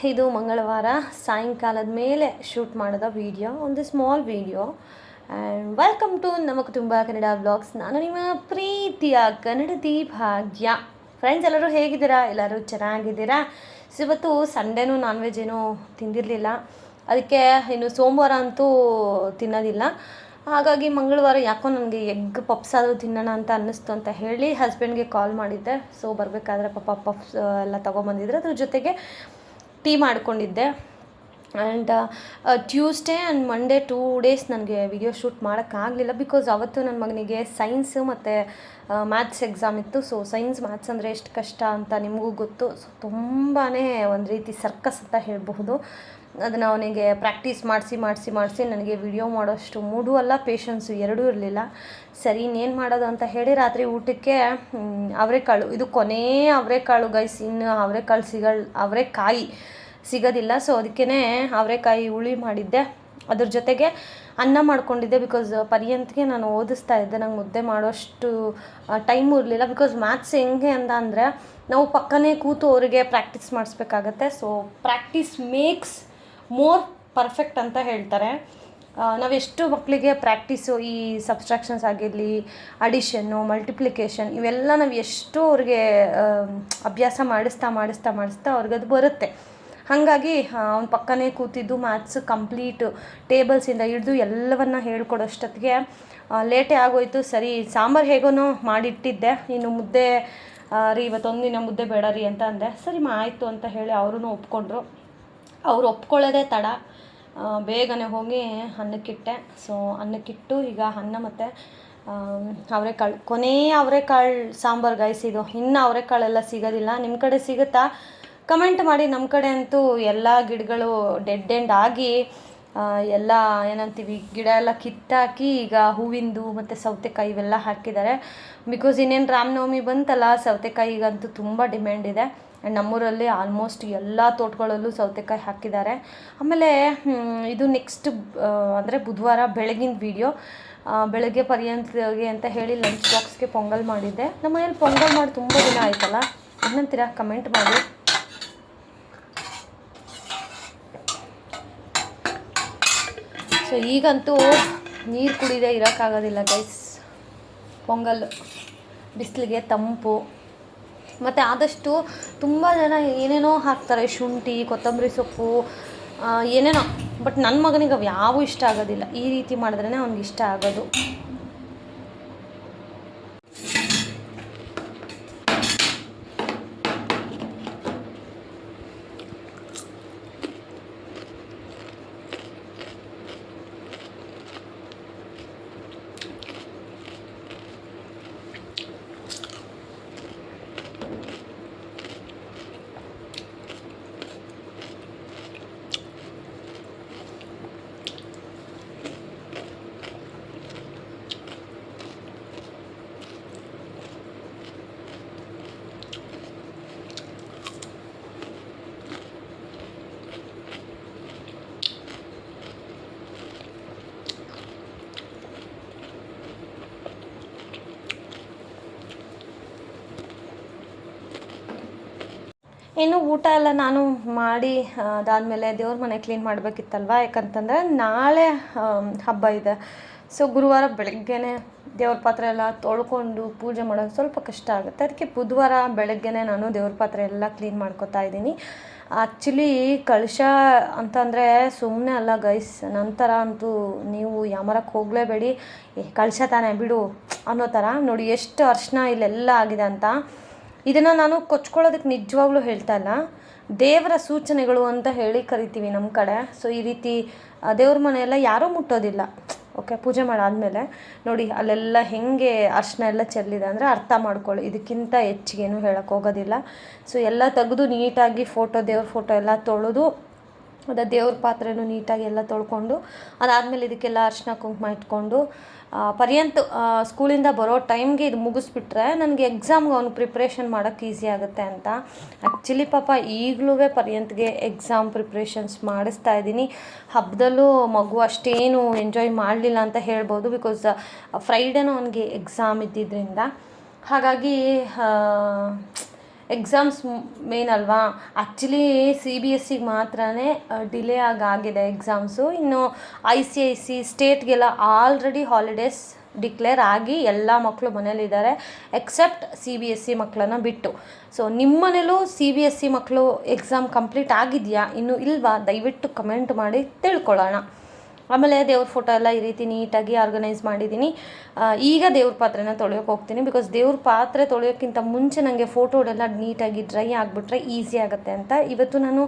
ಇದು ಮಂಗಳವಾರ ಸಾಯಂಕಾಲದ ಮೇಲೆ ಶೂಟ್ ಮಾಡಿದ ವಿಡಿಯೋ, ಒಂದು small video. And welcome to ನಮ್ಮ ಕುಟುಂಬ ಕನ್ನಡ ವ್ಲಾಗ್ಸ್. ನಾನು ನಿಮ್ಮ ಪ್ರೀತಿಯ ಕನ್ನಡತಿ ಭಾಗ್ಯ. ಫ್ರೆಂಡ್ಸ್, ಎಲ್ಲರೂ ಹೇಗಿದ್ದೀರಾ? ಎಲ್ಲರೂ ಚೆನ್ನಾಗಿದ್ದೀರಾ? ಸೊ ಇವತ್ತು ಸಂಡೇನೂ ನಾನ್ ವೆಜ್ ಏನೂ ತಿಂದಿರಲಿಲ್ಲ, ಅದಕ್ಕೆ ಇನ್ನು ಸೋಮವಾರ ಅಂತೂ ತಿನ್ನೋದಿಲ್ಲ. ಹಾಗಾಗಿ ಮಂಗಳವಾರ ಯಾಕೋ ನನಗೆ ಎಗ್ ಪಪ್ಸ್ ಆದರೂ ತಿನ್ನೋಣ ಅಂತ ಅನ್ನಿಸ್ತು ಅಂತ ಹೇಳಿ ಹಸ್ಬೆಂಡ್ಗೆ ಕಾಲ್ ಮಾಡಿದ್ದೆ. ಸೊ ಬರಬೇಕಾದ್ರೆ ಪಪ್ಸ್ ಎಲ್ಲ ತೊಗೊಂಬಂದಿದ್ರೆ ಅದ್ರ ಜೊತೆಗೆ ಟೀ ಮಾಡ್ಕೊಂಡಿದ್ದೆ. And Tuesday and Monday 2 days ನನಗೆ ವಿಡಿಯೋ ಶೂಟ್ ಮಾಡೋಕ್ಕಾಗಲಿಲ್ಲ, ಬಿಕಾಸ್ ಅವತ್ತು ನನ್ನ ಮಗನಿಗೆ ಸೈನ್ಸು ಮತ್ತು ಮ್ಯಾಥ್ಸ್ ಎಕ್ಸಾಮ್ ಇತ್ತು. ಸೊ ಸೈನ್ಸ್ ಮ್ಯಾಥ್ಸ್ ಅಂದರೆ ಎಷ್ಟು ಕಷ್ಟ ಅಂತ ನಿಮಗೂ ಗೊತ್ತು. ಸೊ ತುಂಬಾ ಒಂದು ರೀತಿ ಸರ್ಕಸ್ ಅಂತ ಹೇಳಬಹುದು. ಅದನ್ನು ಅವನಿಗೆ ಪ್ರಾಕ್ಟೀಸ್ ಮಾಡಿಸಿ ನನಗೆ ವಿಡಿಯೋ ಮಾಡೋಷ್ಟು ಮೂಡು ಅಲ್ಲ, ಪೇಷನ್ಸು ಎರಡೂ ಇರಲಿಲ್ಲ. ಸರಿ ಇನ್ನೇನು ಮಾಡೋದು ಅಂತ ಹೇಳಿ ರಾತ್ರಿ ಊಟಕ್ಕೆ ಅವರೆಕಾಳು, ಇದು ಕೊನೇ ಅವರೆಕಾಳು ಗೈಸ್, ಇನ್ನು ಅವರೆಕಾಯಿ ಸಿಗೋದಿಲ್ಲ. ಸೊ ಅದಕ್ಕೇ ಅವರೆಕಾಯಿ ಹುಳಿ ಮಾಡಿದ್ದೆ. ಅದ್ರ ಜೊತೆಗೆ ಅನ್ನ ಮಾಡ್ಕೊಂಡಿದ್ದೆ, ಬಿಕಾಸ್ ಪರ್ಯಂತ್ಗೆ ನಾನು ಓದಿಸ್ತಾ ಇದ್ದೆ. ನಂಗೆ ಮುದ್ದೆ ಮಾಡೋಷ್ಟು ಟೈಮು ಇರಲಿಲ್ಲ, ಬಿಕಾಸ್ ಮ್ಯಾಥ್ಸ್ ಹೆಂಗೆ ಅಂತ ಅಂದರೆ ನಾವು ಪಕ್ಕನೇ ಕೂತು ಅವರಿಗೆ ಪ್ರಾಕ್ಟೀಸ್ ಮಾಡಿಸ್ಬೇಕಾಗತ್ತೆ. So practice makes more perfect ಅಂತ ಹೇಳ್ತಾರೆ. ನಾವೆಷ್ಟು ಮಕ್ಕಳಿಗೆ ಪ್ರಾಕ್ಟೀಸು, ಈ ಸಬ್ಸ್ಟ್ರಾಕ್ಷನ್ಸ್ ಆಗಿರಲಿ, ಅಡಿಷನ್ನು, ಮಲ್ಟಿಪ್ಲಿಕೇಶನ್, ಇವೆಲ್ಲ ನಾವು ಎಷ್ಟು ಅವ್ರಿಗೆ ಅಭ್ಯಾಸ ಮಾಡಿಸ್ತಾ ಅವ್ರಿಗದು ಬರುತ್ತೆ. ಹಾಗಾಗಿ ಅವ್ನ ಪಕ್ಕನೇ ಕೂತಿದ್ದು ಮ್ಯಾಥ್ಸ್ ಕಂಪ್ಲೀಟು ಟೇಬಲ್ಸಿಂದ ಹಿಡಿದು ಎಲ್ಲವನ್ನ ಹೇಳ್ಕೊಡೋಷ್ಟೊತ್ತಿಗೆ ಲೇಟೇ ಆಗೋಯ್ತು. ಸರಿ ಸಾಂಬಾರು ಹೇಗೋ ಮಾಡಿಟ್ಟಿದ್ದೆ, ಇನ್ನು ಮುದ್ದೆ ರೀ ಇವತ್ತೊಂದಿನ ಮುದ್ದೆ ಬೇಡ ರೀ ಅಂತ ಅಂದೆ. ಸರಿ ಆಯಿತು ಅಂತ ಹೇಳಿ ಅವರೂ ಒಪ್ಕೊಂಡ್ರು. ಅವ್ರು ಒಪ್ಕೊಳ್ಳೋದೇ ತಡ, ಬೇಗನೆ ಹೋಗಿ ಅನ್ನಕ್ಕಿಟ್ಟೆ. ಸೊ ಅನ್ನಕ್ಕಿಟ್ಟು ಈಗ ಅನ್ನ ಮತ್ತು ಅವರೆಕಾಳು, ಕೊನೇ ಅವರೆಕಾಳು ಸಾಂಬಾರು ಗೈಸ್ ಇದು. ಇನ್ನು ಅವರೆಕಾಳೆಲ್ಲ ಸಿಗೋದಿಲ್ಲ. ನಿಮ್ಮ ಕಡೆ ಸಿಗುತ್ತಾ? ಕಮೆಂಟ್ ಮಾಡಿ. ನಮ್ಮ ಕಡೆ ಅಂತೂ ಎಲ್ಲ ಗಿಡಗಳು ಡೆಡ್ ಎಂಡ್ ಆಗಿ ಎಲ್ಲ ಏನಂತೀವಿ, ಗಿಡ ಎಲ್ಲ ಕಿತ್ತಾಕಿ ಈಗ ಹೂವಿಂದು ಮತ್ತು ಸೌತೆಕಾಯಿ ಇವೆಲ್ಲ ಹಾಕಿದ್ದಾರೆ. ಬಿಕಾಸ್ ಇನ್ನೇನು ರಾಮನವಮಿ ಬಂತಲ್ಲ, ಸೌತೆಕಾಯಿಗಂತೂ ತುಂಬ ಡಿಮ್ಯಾಂಡ್ ಇದೆ. ಆ್ಯಂಡ್ ನಮ್ಮೂರಲ್ಲಿ ಆಲ್ಮೋಸ್ಟ್ ಎಲ್ಲ ತೋಟಗಳಲ್ಲೂ ಸೌತೆಕಾಯಿ ಹಾಕಿದ್ದಾರೆ. ಆಮೇಲೆ ಇದು ನೆಕ್ಸ್ಟ್ ಅಂದರೆ ಬುಧವಾರ ಬೆಳಗಿನ ವೀಡಿಯೋ. ಬೆಳಗ್ಗೆ ಪರ್ಯಂತ್ಗೆ ಅಂತ ಹೇಳಿ ಲಂಚ್ ಬಾಕ್ಸ್ಗೆ ಪೊಂಗಲ್ ಮಾಡಿದ್ದೆ. ನಮ್ಮ ಮನೇಲಿ ಪೊಂಗಲ್ ಮಾಡಿ ತುಂಬ ದಿನ ಆಯ್ತಲ್ಲ, ಏನಂತೀರಾ ಕಮೆಂಟ್ ಮಾಡಿ. ಸೊ ಈಗಂತೂ ನೀರು ಕುಡಿದೇ ಇರೋಕ್ಕಾಗೋದಿಲ್ಲ ಗೈಸ್. ಪೊಂಗಲ್ ಬಿಸಿಲಿಗೆ ತಂಪು, ಮತ್ತು ಆದಷ್ಟು ತುಂಬ ಜನ ಏನೇನೋ ಹಾಕ್ತಾರೆ, ಶುಂಠಿ, ಕೊತ್ತಂಬರಿ ಸೊಪ್ಪು, ಏನೇನೋ. ಬಟ್ ನನ್ನ ಮಗನಿಗೆ ಅವು ಯಾವೂ ಇಷ್ಟ ಆಗೋದಿಲ್ಲ. ಈ ರೀತಿ ಮಾಡಿದ್ರೇ ಅವ್ನಿಗೆ ಇಷ್ಟ ಆಗೋದು. ಇನ್ನು ಊಟ ಎಲ್ಲ ನಾನು ಮಾಡಿ ಅದಾದಮೇಲೆ ದೇವ್ರ ಮನೆ ಕ್ಲೀನ್ ಮಾಡಬೇಕಿತ್ತಲ್ವ, ಯಾಕಂತಂದರೆ ನಾಳೆ ಹಬ್ಬ ಇದೆ. ಸೊ ಗುರುವಾರ ಬೆಳಗ್ಗೆನೇ ದೇವ್ರ ಪಾತ್ರೆ ಎಲ್ಲ ತೊಳ್ಕೊಂಡು ಪೂಜೆ ಮಾಡೋದು ಸ್ವಲ್ಪ ಕಷ್ಟ ಆಗುತ್ತೆ. ಅದಕ್ಕೆ ಬುಧವಾರ ಬೆಳಗ್ಗೆನೇ ನಾನು ದೇವ್ರ ಪಾತ್ರೆ ಎಲ್ಲ ಕ್ಲೀನ್ ಮಾಡ್ಕೊತಾ ಇದ್ದೀನಿ. ಆ್ಯಕ್ಚುಲಿ ಕಳಶ ಅಂತಂದರೆ ಸುಮ್ಮನೆ ಅಲ್ಲ ಗೈಸ್. ನಂತರ ಅಂತೂ ನೀವು ಯಾಮರಕ್ಕೆ ಹೋಗಲೇಬೇಡಿ, ಕಳಶ ತಾನೇ ಬಿಡು ಅನ್ನೋ ಥರ. ನೋಡಿ ಎಷ್ಟು ಅರ್ಶಿನ ಇಲ್ಲೆಲ್ಲ ಆಗಿದೆ ಅಂತ. ಇದನ್ನು ನಾನು ಕೊಚ್ಕೊಳ್ಳೋದಕ್ಕೆ ನಿಜವಾಗ್ಲೂ ಹೇಳ್ತಾ ಇಲ್ಲ, ದೇವರ ಸೂಚನೆಗಳು ಅಂತ ಹೇಳಿ ಕರಿತೀವಿ ನಮ್ಮ ಕಡೆ. ಸೊ ಈ ರೀತಿ ದೇವ್ರ ಮನೆಯೆಲ್ಲ ಯಾರೂ ಮುಟ್ಟೋದಿಲ್ಲ. ಓಕೆ, ಪೂಜೆ ಮಾಡಾದಮೇಲೆ ನೋಡಿ ಅಲ್ಲೆಲ್ಲ ಹೇಗೆ ಅರ್ಶಿನ ಎಲ್ಲ ಚೆಲ್ಲಿದೆ ಅಂದರೆ ಅರ್ಥ ಮಾಡ್ಕೊಳ್ಳಿ. ಇದಕ್ಕಿಂತ ಹೆಚ್ಚಿಗೇನು ಹೇಳೋಕ್ಕೆ ಹೋಗೋದಿಲ್ಲ. ಸೊ ಎಲ್ಲ ತೆಗೆದು ನೀಟಾಗಿ ದೇವ್ರ ಫೋಟೋ ಎಲ್ಲ ತೊಳೆದು, ಅದ ದೇವ್ರ ಪಾತ್ರೆನೂ ನೀಟಾಗಿ ಎಲ್ಲ ತೊಳ್ಕೊಂಡು, ಅದಾದಮೇಲೆ ಇದಕ್ಕೆಲ್ಲ ಅರ್ಶಿನ ಕುಂಕುಮ ಇಟ್ಕೊಂಡು ಪರ್ಯಂತ ಸ್ಕೂಲಿಂದ ಬರೋ ಟೈಮ್ಗೆ ಇದು ಮುಗಿಸ್ಬಿಟ್ರೆ ನನಗೆ ಎಕ್ಸಾಮ್ಗೆ ಅವ್ನು ಪ್ರಿಪ್ರೇಷನ್ ಮಾಡೋಕ್ಕೆ ಈಸಿ ಆಗುತ್ತೆ ಅಂತ. ಆ್ಯಕ್ಚುಲಿ ಪಾಪ ಈಗಲೂ ಪರ್ಯಂತ್ಗೆ ಎಕ್ಸಾಮ್ ಪ್ರಿಪ್ರೇಷನ್ಸ್ ಮಾಡಿಸ್ತಾ ಇದ್ದೀನಿ. ಹಬ್ಬದಲ್ಲೂ ಮಗು ಅಷ್ಟೇನು ಎಂಜಾಯ್ ಮಾಡಲಿಲ್ಲ ಅಂತ ಹೇಳ್ಬೋದು, ಬಿಕಾಸ್ ಫ್ರೈಡೇನೂ ಅವನಿಗೆ ಎಕ್ಸಾಮ್ ಇದ್ದಿದ್ದರಿಂದ. ಹಾಗಾಗಿ ಎಕ್ಸಾಮ್ಸ್ ಮೇನ್ ಅಲ್ವಾ. ಆ್ಯಕ್ಚುಲಿ CBSE ಮಾತ್ರ ಡಿಲೇ ಆಗಿದೆ ಎಕ್ಸಾಮ್ಸು. ಇನ್ನು ICIC ಸ್ಟೇಟ್ಗೆಲ್ಲ ಆಲ್ರೆಡಿ ಹಾಲಿಡೇಸ್ ಡಿಕ್ಲೇರ್ ಆಗಿ ಎಲ್ಲ ಮಕ್ಕಳು ಮನೇಲಿದ್ದಾರೆ ಎಕ್ಸೆಪ್ಟ್ CBSE ಮಕ್ಕಳನ್ನ ಬಿಟ್ಟು. ಸೊ ನಿಮ್ಮ ಮನೇಲೂ CBSE ಮಕ್ಕಳು ಎಕ್ಸಾಮ್ ಕಂಪ್ಲೀಟ್ ಆಗಿದೆಯಾ ಇನ್ನೂ ಇಲ್ವಾ, ದಯವಿಟ್ಟು ಕಮೆಂಟ್ ಮಾಡಿ ತಿಳ್ಕೊಳ್ಳೋಣ. ಆಮೇಲೆ ದೇವ್ರ ಫೋಟೋ ಎಲ್ಲ ಈ ರೀತಿ ನೀಟಾಗಿ ಆರ್ಗನೈಸ್ ಮಾಡಿದ್ದೀನಿ. ಈಗ ದೇವ್ರ ಪಾತ್ರೆನ ತೊಳೆಯೋಕೆ ಹೋಗ್ತೀನಿ. ಬಿಕಾಸ್ ದೇವ್ರ ಪಾತ್ರೆ ತೊಳೆಯೋಕ್ಕಿಂತ ಮುಂಚೆ ನನಗೆ ಫೋಟೋಡೆಲ್ಲ ನೀಟಾಗಿ ಡ್ರೈ ಆಗಿಬಿಟ್ರೆ ಈಸಿ ಆಗುತ್ತೆ ಅಂತ ಇವತ್ತು ನಾನು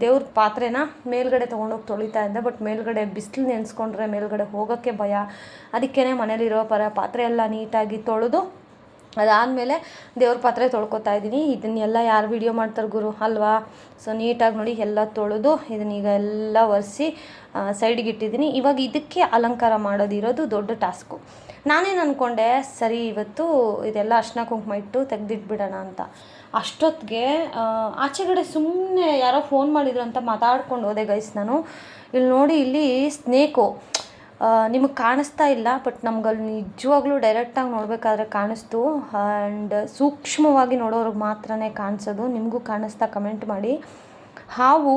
ದೇವ್ರ ಪಾತ್ರೆನ ಮೇಲ್ಗಡೆ ತೊಗೊಂಡೋಗಿ ತೊಳಿತಾ ಇದ್ದೆ. ಬಟ್ ಮೇಲ್ಗಡೆ ಬಿಸಿಲು ನೆನೆಸ್ಕೊಂಡ್ರೆ ಮೇಲ್ಗಡೆ ಹೋಗೋಕ್ಕೆ ಭಯ. ಅದಕ್ಕೇ ಮನೇಲಿರೋ ಪಾತ್ರೆ ಎಲ್ಲ ನೀಟಾಗಿ ತೊಳೆದು ಅದಾದಮೇಲೆ ದೇವ್ರ ಪಾತ್ರೆ ತೊಳ್ಕೊತಾ ಇದ್ದೀನಿ. ಇದನ್ನೆಲ್ಲ ಯಾರು ವೀಡಿಯೋ ಮಾಡ್ತಾರೆ ಗುರು ಅಲ್ವಾ. ಸೊ ನೀಟಾಗಿ ನೋಡಿ ಎಲ್ಲ ತೊಳೆದು ಇದನ್ನೀಗ ಎಲ್ಲ ಒರೆಸಿ ಸೈಡಿಗೆ ಇಟ್ಟಿದ್ದೀನಿ. ಇವಾಗ ಇದಕ್ಕೆ ಅಲಂಕಾರ ಮಾಡೋದಿರೋದು ದೊಡ್ಡ ಟಾಸ್ಕು. ನಾನೇನು ಅಂದ್ಕೊಂಡೆ, ಸರಿ ಇವತ್ತು ಇದೆಲ್ಲ ಅರ್ಶಿನ ಕುಂಕುಮ ಇಟ್ಟು ತೆಗೆದಿಟ್ಬಿಡೋಣ ಅಂತ. ಅಷ್ಟೊತ್ತಿಗೆ ಆಚೆಗಡೆ ಸುಮ್ಮನೆ ಯಾರೋ ಫೋನ್ ಮಾಡಿದ್ರು ಅಂತ ಮಾತಾಡ್ಕೊಂಡು ಹೋದೆ ಗೈಸ್ ನಾನು. ಇಲ್ಲಿ ನೋಡಿ, ಇಲ್ಲಿ ಸ್ನೇಕು ನಿಮಗೆ ಕಾಣಿಸ್ತಾ ಇಲ್ಲ, ಬಟ್ ನಮ್ಗಲ್ಲಿ ನಿಜವಾಗ್ಲೂ ಡೈರೆಕ್ಟಾಗಿ ನೋಡಬೇಕಾದ್ರೆ ಕಾಣಿಸ್ತು. ಆ್ಯಂಡ್ ಸೂಕ್ಷ್ಮವಾಗಿ ನೋಡೋರಿಗೆ ಮಾತ್ರ ಕಾಣಿಸೋದು. ನಿಮಗೂ ಕಾಣಿಸ್ತಾ ಕಮೆಂಟ್ ಮಾಡಿ. ಹಾವು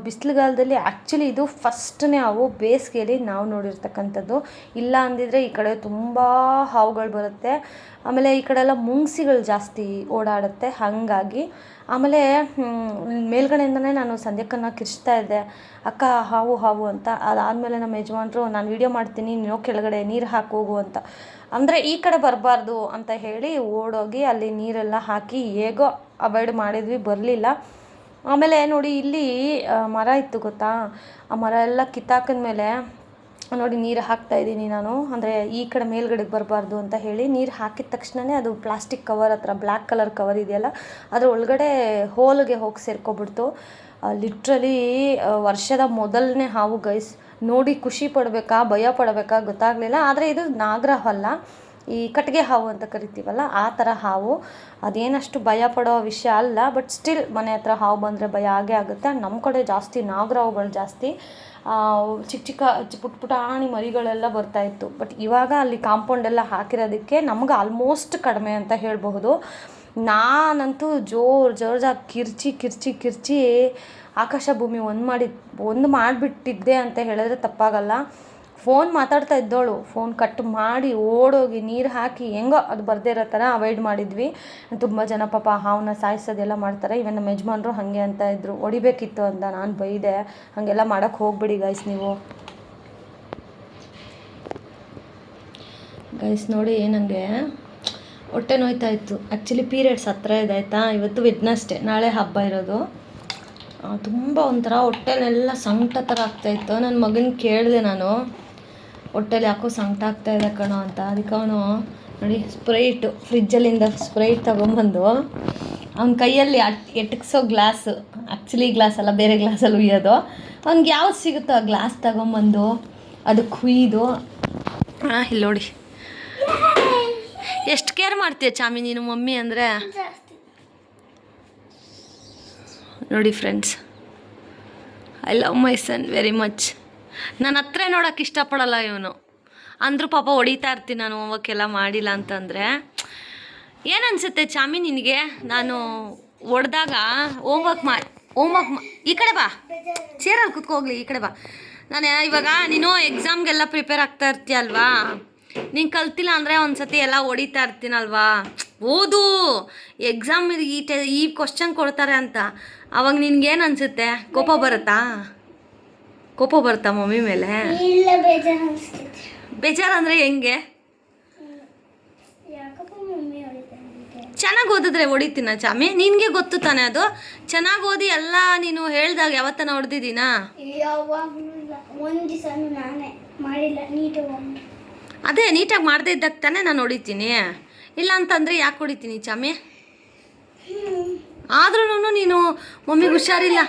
ಬಿಸಿಲುಗಾಲದಲ್ಲಿ ಆ್ಯಕ್ಚುಲಿ ಇದು ಫಸ್ಟ್ನೇ ಹಾವು ಬೇಸಿಗೆಯಲ್ಲಿ ನಾವು ನೋಡಿರ್ತಕ್ಕಂಥದ್ದು. ಇಲ್ಲ ಅಂದಿದ್ರೆ ಈ ಕಡೆ ತುಂಬ ಹಾವುಗಳು ಬರುತ್ತೆ. ಆಮೇಲೆ ಈ ಕಡೆ ಎಲ್ಲ ಮುಂಗ್ಸಿಗಳು ಜಾಸ್ತಿ ಓಡಾಡುತ್ತೆ ಹಾಗಾಗಿ. ಆಮೇಲೆ ಮೇಲ್ಗಡೆಯಿಂದನೇ ನಾನು ಸಂಧ್ಯಾಕ್ಕನ್ನ ಕಿರ್ಚ್ತಾ ಇದ್ದೆ, ಅಕ್ಕ ಹಾವು ಹಾವು ಅಂತ. ಅದಾದಮೇಲೆ ನಮ್ಮ ಯಜಮಾನ್ರು, ನಾನು ವೀಡಿಯೋ ಮಾಡ್ತೀನಿ ನೀನು ಕೆಳಗಡೆ ನೀರು ಹಾಕೋಗು ಅಂತ ಅಂದರೆ ಈ ಕಡೆ ಬರಬಾರ್ದು ಅಂತ ಹೇಳಿ ಓಡೋಗಿ ಅಲ್ಲಿ ನೀರೆಲ್ಲ ಹಾಕಿ ಹೇಗೋ ಅವಾಯ್ಡ್ ಮಾಡಿದ್ವಿ, ಬರಲಿಲ್ಲ. ಆಮೇಲೆ ನೋಡಿ ಇಲ್ಲಿ ಮರ ಇತ್ತು ಗೊತ್ತಾ, ಆ ಮರ ಎಲ್ಲ ಕಿತ್ತಾಕಿದ್ಮೇಲೆ ನೋಡಿ ನೀರು ಹಾಕ್ತಾಯಿದ್ದೀನಿ ನಾನು. ಅಂದರೆ ಈ ಕಡೆ ಮೇಲ್ಗಡೆಗೆ ಬರಬಾರ್ದು ಅಂತ ಹೇಳಿ ನೀರು ಹಾಕಿದ ತಕ್ಷಣವೇ ಅದು ಪ್ಲಾಸ್ಟಿಕ್ ಕವರ್ ಹತ್ರ ಬ್ಲ್ಯಾಕ್ ಕಲರ್ ಕವರ್ ಇದೆಯಲ್ಲ ಅದ್ರ ಒಳಗಡೆ ಹೋಲ್ಗೆ ಹೋಗಿ ಸೇರ್ಕೊಬಿಡ್ತು. ಲಿಟ್ರಲಿ ವರ್ಷದ ಮೊದಲನೇ ಹಾವು ಗೈಸ್. ನೋಡಿ ಖುಷಿ ಪಡಬೇಕಾ ಭಯ ಪಡಬೇಕಾ ಗೊತ್ತಾಗಲಿಲ್ಲ. ಆದರೆ ಇದು ನಾಗರ ಅಲ್ಲ, ಈ ಕಟ್ಟಿಗೆ ಹಾವು ಅಂತ ಕರಿತೀವಲ್ಲ ಆ ಥರ ಹಾವು. ಅದೇನಷ್ಟು ಭಯ ಪಡೋ ವಿಷಯ ಅಲ್ಲ, ಬಟ್ ಸ್ಟಿಲ್ ಮನೆ ಹತ್ರ ಹಾವು ಬಂದರೆ ಭಯ ಆಗೇ ಆಗುತ್ತೆ. ನಮ್ಮ ಕಡೆ ಜಾಸ್ತಿ ನಾಗರ ಹಾವುಗಳು ಜಾಸ್ತಿ. ಚಿಕ್ಕ ಪುಟಾಣಿ ಮರಿಗಳೆಲ್ಲ ಬರ್ತಾಯಿತ್ತು. ಬಟ್ ಇವಾಗ ಅಲ್ಲಿ ಕಾಂಪೌಂಡೆಲ್ಲ ಹಾಕಿರೋದಕ್ಕೆ ನಮ್ಗೆ ಆಲ್ಮೋಸ್ಟ್ ಕಡಿಮೆ ಅಂತ ಹೇಳಬಹುದು. ನಾನಂತೂ ಜೋರಾಗಿ ಕಿರ್ಚಿ ಆಕಾಶ ಭೂಮಿ ಒಂದು ಮಾಡಿಬಿಟ್ಟಿದ್ದೆ ಅಂತ ಹೇಳಿದ್ರೆ ತಪ್ಪಾಗಲ್ಲ. ಫೋನ್ ಮಾತಾಡ್ತಾ ಇದ್ದೋಳು ಫೋನ್ ಕಟ್ ಮಾಡಿ ಓಡೋಗಿ ನೀರು ಹಾಕಿ ಹೆಂಗೋ ಅದು ಬರದೇ ಇರೋ ಥರ ಅವಾಯ್ಡ್ ಮಾಡಿದ್ವಿ. ತುಂಬ ಜನ ಪಾಪ ಹಾವನ್ನ ಸಾಯಿಸೋದೆಲ್ಲ ಮಾಡ್ತಾರೆ. ಇವನ್ ನಮ್ಮ ಯಜಮಾನ್ರು ಹಾಗೆ ಅಂತ ಇದ್ದರು, ಹೊಡಿಬೇಕಿತ್ತು ಅಂತ. ನಾನು ಬೈದೆ, ಹಾಗೆಲ್ಲ ಮಾಡೋಕ್ಕೆ ಹೋಗ್ಬೇಡಿ ಗೈಸ್ ನೀವು. ಗೈಸ್ ನೋಡಿ ನನಗೆ ಹೊಟ್ಟೆ ನೋಯ್ತಾ ಇತ್ತು. ಆ್ಯಕ್ಚುಲಿ ಪೀರಿಯಡ್ಸ್ ಹತ್ರ ಇದಾಯ್ತಾ. ಇವತ್ತು ವೆಡ್ನಸ್ಡೇ, ನಾಳೆ ಹಬ್ಬ ಇರೋದು. ತುಂಬ ಒಂಥರ ಹೊಟ್ಟೆನೆಲ್ಲ ಸಂಕಟ ಥರ ಆಗ್ತಾಯಿತ್ತು. ನನ್ನ ಮಗನ ಕೇಳಿದೆ ನಾನು, ಹೊಟ್ಟೆಲಿ ಯಾಕೋ ಸಂಕಟ ಆಗ್ತಾಯಿದೆ ಕಣೋ ಅಂತ. ಅದಕ್ಕೆ ಅವನು ನೋಡಿ ಸ್ಪ್ರೈಟು ಫ್ರಿಜ್ಜಲ್ಲಿಂದ ಸ್ಪ್ರೈಟ್ ತೊಗೊಂಬಂದು ಅವ್ನ ಕೈಯಲ್ಲಿ ಎಟಕ್ಸೋ ಗ್ಲಾಸು, ಆ್ಯಕ್ಚುಲಿ ಗ್ಲಾಸ್ ಅಲ್ಲ ಬೇರೆ ಗ್ಲಾಸಲ್ಲಿ ಉಯ್ಯೋದು, ಅವ್ನಿಗೆ ಯಾವ್ದು ಸಿಗುತ್ತೋ ಆ ಗ್ಲಾಸ್ ತೊಗೊಂಬಂದು ಅದಕ್ಕೆ ಹುಯ್ದು ಇಲ್ಲಿ ನೋಡಿ ಎಷ್ಟು ಕೇರ್ ಮಾಡ್ತೀಯ ಚಾಮಿ ನೀನು ಮಮ್ಮಿ ಅಂದರೆ. ನೋಡಿ friends, I love my son very much. ನನ್ನ ಹತ್ರ ನೋಡೋಕೆ ಇಷ್ಟಪಡಲ್ಲ ಇವನು. ಅಂದರೂ ಪಾಪ ಹೊಡಿತಾ ಇರ್ತೀನಿ ನಾನು ಹೋಗೋಕ್ಕೆಲ್ಲ ಮಾಡಿಲ್ಲ ಅಂತಂದರೆ. ಏನು ಅನಿಸುತ್ತೆ ಚಾಮಿ ನಿನಗೆ ನಾನು ಹೊಡೆದಾಗ ಹೋಮ್ವರ್ಕ್ ಈ ಕಡೆ ಬಾ, ಚೇರಲ್ಲಿ ಕುತ್ಕೋಗ್ಲಿ, ಈ ಕಡೆ ಬಾ. ನಾನು ಇವಾಗ ನೀನು ಎಕ್ಸಾಮ್ಗೆಲ್ಲ ಪ್ರಿಪೇರ್ ಆಗ್ತಾ ಇರ್ತೀಯಲ್ವಾ, ನೀನು ಕಲ್ತಿಲ್ಲ ಅಂದರೆ ಒಂದು ಸತಿ ಎಲ್ಲ ಹೊಡಿತಾ ಇರ್ತೀನಲ್ವಾ. ಓದು, ಎಕ್ಸಾಮ್ ಈ ಕ್ವಶನ್ ಕೊಡ್ತಾರೆ ಅಂತ ಅವಾಗ ನಿನ್ಗೇನು ಅನಿಸುತ್ತೆ? ಕೋಪ ಬರುತ್ತಾ ಮಮ್ಮಿ ಮೇಲೆ? ಬೇಜಾರು ಅಂದರೆ ಹೆಂಗೆ? ಚೆನ್ನಾಗಿ ಓದಿದ್ರೆ ಹೊಡಿತೀನ ಚಾಮಿ? ನಿನಗೆ ಗೊತ್ತು ತಾನೆ ಅದು. ಚೆನ್ನಾಗಿ ಓದಿ ಎಲ್ಲ ನೀನು ಹೇಳ್ದಾಗ ಯಾವತ್ತನ ಹೊಡೆದಿದ್ದೀನಾ? ಅದೇ ನೀಟಾಗಿ ಮಾಡದೇ ಇದ್ದಾಗ ತಾನೇ ನಾನು ಹೊಡಿತೀನಿ. ಇಲ್ಲ ಅಂತಂದರೆ ಯಾಕೆ ಹೊಡಿತೀನಿ ಚಾಮಿ? ಆದ್ರೂ ನೀನು ಮಮ್ಮಿಗೆ ಹುಷಾರಿಲ್ಲ,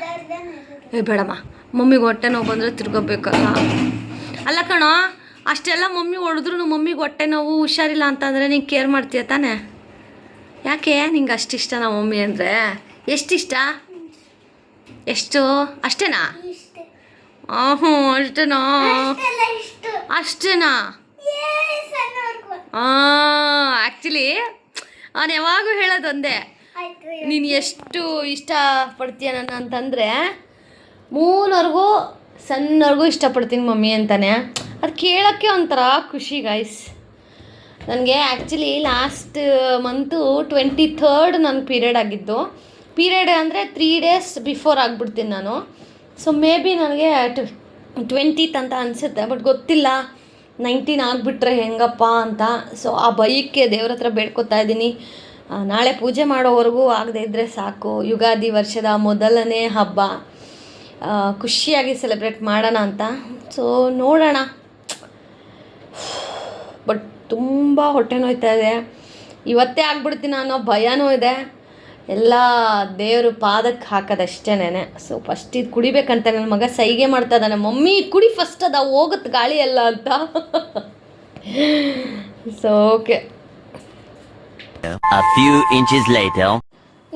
ಬೇಡಮ್ಮ, ಮಮ್ಮಿಗೆ ಹೊಟ್ಟೆ ನೋವು ಬಂದರೆ ತಿರ್ಗೋಬೇಕಲ್ಲ. ಅಲ್ಲ ಕಣೋ, ಅಷ್ಟೆಲ್ಲ ಮಮ್ಮಿ ಹೊಡೆದ್ರು ಮಮ್ಮಿಗೆ ಹೊಟ್ಟೆ ನೋವು ಹುಷಾರಿಲ್ಲ ಅಂತಂದರೆ ನೀನು ಕೇರ್ ಮಾಡ್ತೀಯ ತಾನೆ? ಯಾಕೆ ನಿಂಗೆ ಅಷ್ಟಿಷ್ಟ ನಮ್ಮ ಮಮ್ಮಿ ಅಂದರೆ? ಎಷ್ಟಿಷ್ಟ? ಎಷ್ಟು? ಅಷ್ಟೇನಾ? ಹ್ಞೂ ಅಷ್ಟೇನಾ? ಅಷ್ಟೇನಾ? ಆ್ಯಕ್ಚುಲಿ ಅವನು ಯಾವಾಗೂ ಹೇಳೋದು ಒಂದೇ, ನೀನು ಎಷ್ಟು ಇಷ್ಟಪಡ್ತೀಯ ನನ್ನ ಅಂತಂದರೆ ಮೂನವರೆಗೂ ಸಣ್ಣವರೆಗೂ ಇಷ್ಟಪಡ್ತೀನಿ ಮಮ್ಮಿ ಅಂತಾನೆ. ಅದು ಕೇಳೋಕ್ಕೆ ಒಂಥರ ಖುಷಿ ಗೈಸ್. ನನಗೆ ಆ್ಯಕ್ಚುಲಿ ಲಾಸ್ಟ್ ಮಂತು 23rd ನನ್ನ ಪೀರಿಯಡ್ ಆಗಿದ್ದು. ಪೀರಿಯಡ್ ಅಂದರೆ 3 days ಬಿಫೋರ್ ಆಗಿಬಿಡ್ತೀನಿ ನಾನು. ಸೊ ಮೇ ಬಿ ನನಗೆ 20th ಅಂತ ಅನಿಸುತ್ತೆ, ಬಟ್ ಗೊತ್ತಿಲ್ಲ 19 ಆಗಿಬಿಟ್ರೆ ಹೆಂಗಪ್ಪ ಅಂತ. ಸೊ ಆ ಬೈಕ್ಗೆ ದೇವ್ರ ಹತ್ರ ಬೇಡ್ಕೊತಾ ಇದ್ದೀನಿ, ನಾಳೆ ಪೂಜೆ ಮಾಡೋವರೆಗೂ ಆಗದೆ ಇದ್ದರೆ ಸಾಕು. ಯುಗಾದಿ ವರ್ಷದ ಮೊದಲನೇ ಹಬ್ಬ, ಖುಷಿಯಾಗಿ ಸೆಲೆಬ್ರೇಟ್ ಮಾಡೋಣ ಅಂತ. ಸೊ ನೋಡೋಣ. ಬಟ್ ತುಂಬ ಹೊಟ್ಟೆ ನೋಯ್ತಾ ಇದೆ, ಇವತ್ತೇ ಆಗ್ಬಿಡ್ತೀನಿ ಅನ್ನೋ ಭಯನೂ ಇದೆ. ಎಲ್ಲ ದೇವರು ಪಾದಕ್ಕೆ ಹಾಕೋದಷ್ಟೇನೆ. ಸೊ ಫಸ್ಟ್ ಇದು ಕುಡಿಬೇಕಂತ ನನ್ನ ಮಗ ಸೈಗೆ ಮಾಡ್ತಾ ಇದ್ದಾನೆ, ಮಮ್ಮಿ ಕುಡಿ ಫಸ್ಟ್, ಅದು ಹೋಗುತ್ತೆ ಗಾಳಿ ಎಲ್ಲ ಅಂತ. So okay.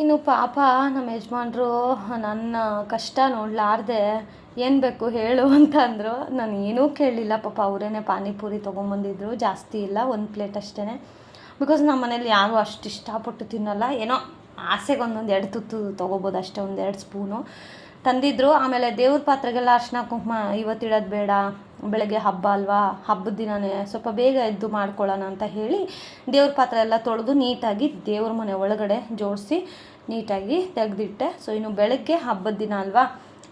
ಇನ್ನು ಪಾಪ ನಮ್ಮ ಯಜಮಾನ್ರು ನನ್ನ ಕಷ್ಟ ನೋಡಲಾರ್ದೆ ಏನು ಬೇಕು ಹೇಳು ಅಂತ ಅಂದರು. ನಾನು ಏನೂ ಕೇಳಲಿಲ್ಲ. ಪಾಪ ಅವರೇನೆ ಪಾನಿಪುರಿ ತೊಗೊಂಬಂದಿದ್ರು, ಜಾಸ್ತಿ ಇಲ್ಲ, 1 ಪ್ಲೇಟ್ ಅಷ್ಟೇ. ಬಿಕಾಸ್ ನಮ್ಮ ಮನೇಲಿ ಯಾರೂ ಅಷ್ಟು ಇಷ್ಟಪಟ್ಟು ತಿನ್ನಲ್ಲ, ಏನೋ ಆಸೆಗೆ ಒಂದೊಂದು 2 ತುತ್ತು ತೊಗೋಬೋದು ಅಷ್ಟೇ, 1-2 ಸ್ಪೂನು ತಂದಿದ್ರು. ಆಮೇಲೆ ದೇವ್ರ ಪಾತ್ರೆಗೆಲ್ಲ ಅರ್ಶಿನ ಕುಂಕುಮ ಇವತ್ತಿಡೋದು ಬೇಡ, ಬೆಳಗ್ಗೆ ಹಬ್ಬ ಅಲ್ವಾ, ಹಬ್ಬದ ದಿನವೇ ಸ್ವಲ್ಪ ಬೇಗ ಎದ್ದು ಮಾಡ್ಕೊಳ್ಳೋಣ ಅಂತ ಹೇಳಿ ದೇವ್ರ ಪಾತ್ರೆ ಎಲ್ಲ ತೊಳೆದು ನೀಟಾಗಿ ದೇವ್ರ ಮನೆ ಒಳಗಡೆ ಜೋಡಿಸಿ ನೀಟಾಗಿ ತೆಗೆದಿಟ್ಟೆ. ಸೊ ಇನ್ನು ಬೆಳಗ್ಗೆ ಹಬ್ಬದ ದಿನ ಅಲ್ವಾ,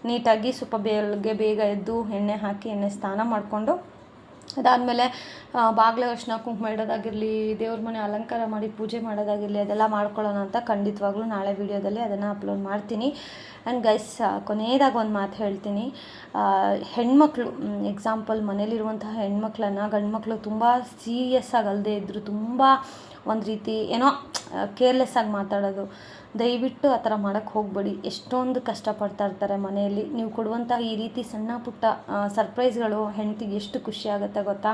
ನೀಟಾಗಿ ಸ್ವಲ್ಪ ಬೇಗ ಎದ್ದು ಎಣ್ಣೆ ಹಾಕಿ ಎಣ್ಣೆ ಸ್ನಾನ ಮಾಡಿಕೊಂಡು ಅದಾದಮೇಲೆ ಬಾಗಿಲು ಅರ್ಶಿನ ಕುಂಕುಮ ಇಡೋದಾಗಿರಲಿ, ದೇವ್ರ ಮನೆ ಅಲಂಕಾರ ಮಾಡಿ ಪೂಜೆ ಮಾಡೋದಾಗಿರಲಿ, ಅದೆಲ್ಲ ಮಾಡ್ಕೊಳ್ಳೋಣ ಅಂತ ಖಂಡಿತವಾಗ್ಲೂ ನಾಳೆ ವೀಡಿಯೋದಲ್ಲಿ ಅದನ್ನು ಅಪ್ಲೋಡ್ ಮಾಡ್ತೀನಿ. ಆ್ಯಂಡ್ ಗೈಸ್, ಕೊನೆಯದಾಗಿ ಒಂದು ಮಾತು ಹೇಳ್ತೀನಿ. ಹೆಣ್ಮಕ್ಳು, ಎಕ್ಸಾಂಪಲ್ ಮನೇಲಿರುವಂತಹ ಹೆಣ್ಮಕ್ಳನ್ನು ಗಂಡು ಮಕ್ಕಳು ತುಂಬ ಸೀರಿಯಸ್ಸಾಗಿ ಅಲ್ಲದೆ ಇದ್ದರು ತುಂಬ ಒಂದು ರೀತಿ ಏನೋ ಕೇರ್ಲೆಸ್ಸಾಗಿ ಮಾತಾಡೋದು, ದಯವಿಟ್ಟು ಆ ಥರ ಮಾಡೋಕ್ಕೆ ಹೋಗಬೇಡಿ. ಎಷ್ಟೊಂದು ಕಷ್ಟಪಡ್ತಾ ಇರ್ತಾರೆ ಮನೆಯಲ್ಲಿ. ನೀವು ಕೊಡುವಂಥ ಈ ರೀತಿ ಸಣ್ಣ ಪುಟ್ಟ ಸರ್ಪ್ರೈಸ್ಗಳು ಹೆಂಡತಿಗೆ ಎಷ್ಟು ಖುಷಿ ಆಗುತ್ತೆ ಗೊತ್ತಾ.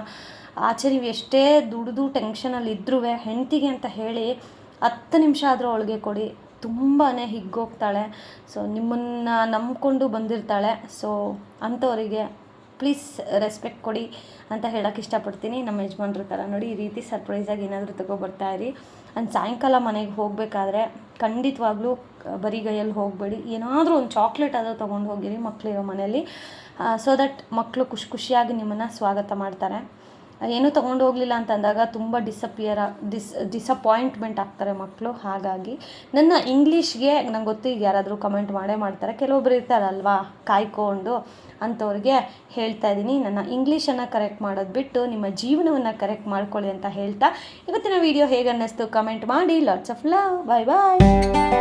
ಆಚೆ ನೀವು ಎಷ್ಟೇ ದುಡಿದು ಟೆನ್ಷನಲ್ಲಿ ಇದ್ರೂ ಹೆಂಡತಿಗೆ ಅಂತ ಹೇಳಿ 10 ನಿಮಿಷ ಆದರೂ ಅವಳಿಗೆ ಕೊಡಿ, ತುಂಬಾ ಹಿಗ್ಗೋಗ್ತಾಳೆ. ಸೊ ನಿಮ್ಮನ್ನು ನಂಬ್ಕೊಂಡು ಬಂದಿರ್ತಾಳೆ. ಸೊ ಅಂಥವರಿಗೆ ಪ್ಲೀಸ್ ರೆಸ್ಪೆಕ್ಟ್ ಕೊಡಿ ಅಂತ ಹೇಳೋಕ್ಕೆ ಇಷ್ಟಪಡ್ತೀನಿ. ನಮ್ಮ ಯಜಮಾನ್ರ ಥರ ನೋಡಿ ಈ ರೀತಿ ಸರ್ಪ್ರೈಸಾಗಿ ಏನಾದರೂ ತೊಗೊಬರ್ತಾಯಿರಿ. ಆ್ಯಂಡ್ ಸಾಯಂಕಾಲ ಮನೆಗೆ ಹೋಗಬೇಕಾದ್ರೆ ಖಂಡಿತವಾಗ್ಲೂ ಬರಿಗೈಯಲ್ಲಿ ಹೋಗಬೇಡಿ, ಏನಾದರೂ ಒಂದು ಚಾಕ್ಲೇಟ್ ಆದರೂ ತೊಗೊಂಡು ಹೋಗಿರಿ ಮಕ್ಕಳಿರೋ ಮನೆಯಲ್ಲಿ. ಸೊ ದಟ್ ಮಕ್ಕಳು ಖುಷಿಯಾಗಿ ನಿಮ್ಮನ್ನು ಸ್ವಾಗತ ಮಾಡ್ತಾರೆ. ಏನೂ ತೊಗೊಂಡು ಹೋಗಲಿಲ್ಲ ಅಂತಂದಾಗ ತುಂಬ ಡಿಸಪಾಯಿಂಟ್ಮೆಂಟ್ ಆಗ್ತಾರೆ ಮಕ್ಕಳು. ಹಾಗಾಗಿ ನನ್ನ ಇಂಗ್ಲೀಷ್ಗೆ ನಂಗೆ ಗೊತ್ತು, ಈಗ ಯಾರಾದರೂ ಕಮೆಂಟ್ ಮಾಡೇ ಮಾಡ್ತಾರೆ, ಕೆಲವೊಬ್ರು ಇರ್ತಾರಲ್ವಾ ಕಾಯ್ಕೊಂಡು, ಅಂಥವ್ರಿಗೆ ಹೇಳ್ತಾ ಇದ್ದೀನಿ, ನನ್ನ ಇಂಗ್ಲೀಷನ್ನು ಕರೆಕ್ಟ್ ಮಾಡೋದು ಬಿಟ್ಟು ನಿಮ್ಮ ಜೀವನವನ್ನು ಕರೆಕ್ಟ್ ಮಾಡ್ಕೊಳ್ಳಿ ಅಂತ ಹೇಳ್ತಾ ಇವತ್ತಿನ ವಿಡಿಯೋ ಹೇಗೆ ಅನ್ನಿಸ್ತು ಕಮೆಂಟ್ ಮಾಡಿ. Lots of love. Bye bye.